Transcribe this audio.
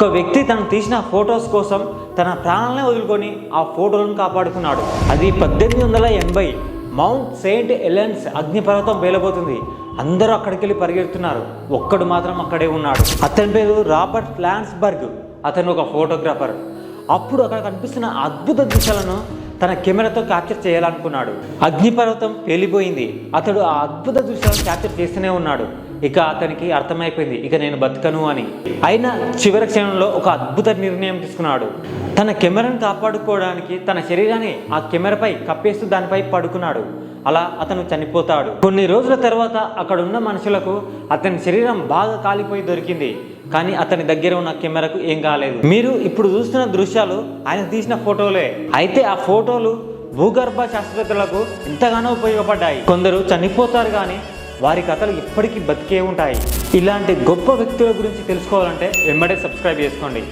ఒక వ్యక్తి తను తీసిన ఫొటోస్ కోసం తన ప్రాణాలనే వదులుకొని ఆ ఫోటోలను కాపాడుకున్నాడు. అది 1880 మౌంట్ సెయింట్ హెలెన్స్ అగ్నిపర్వతం పేలబోతుంది. అందరూ అక్కడికి వెళ్ళి పరిగెడుతున్నారు. ఒక్కడు మాత్రం అక్కడే ఉన్నాడు. అతని పేరు రాబర్ట్ ఫ్లాన్స్బర్గ్. అతను ఒక ఫోటోగ్రాఫర్. అప్పుడు అక్కడ కనిపిస్తున్న అద్భుత దృశ్యాలను తన కెమెరాతో క్యాప్చర్ చేయాలనుకున్నాడు. అగ్నిపర్వతం పేలిపోయింది. అతడు ఆ అద్భుత దృశ్యాలను క్యాప్చర్ చేస్తూనే ఉన్నాడు. ఇక అతనికి అర్థమైపోయింది, ఇక నేను బతకను అని. అయినా చివరి క్షణంలో ఒక అద్భుత నిర్ణయం తీసుకున్నాడు. తన కెమెరాను కాపాడుకోవడానికి తన శరీరాన్ని ఆ కెమెరాపై కప్పేస్తూ దానిపై పడుకున్నాడు. అలా అతను చనిపోతాడు. కొన్ని రోజుల తర్వాత అక్కడ ఉన్న మనుషులకు అతని శరీరం బాగా కాలిపోయి దొరికింది. కానీ అతని దగ్గర ఉన్న కెమెరాకు ఏం కాలేదు. మీరు ఇప్పుడు చూస్తున్న దృశ్యాలు ఆయన తీసిన ఫోటోలే. అయితే ఆ ఫోటోలు భూగర్భ శాస్త్రవేత్తలకు ఎంతగానో ఉపయోగపడ్డాయి. కొందరు చనిపోతారు కానీ వారి కథలు ఇప్పటికీ బతికే ఉంటాయి. ఇలాంటి గొప్ప వ్యక్తుల గురించి తెలుసుకోవాలంటే వెంబడే సబ్స్క్రైబ్ చేసుకోండి.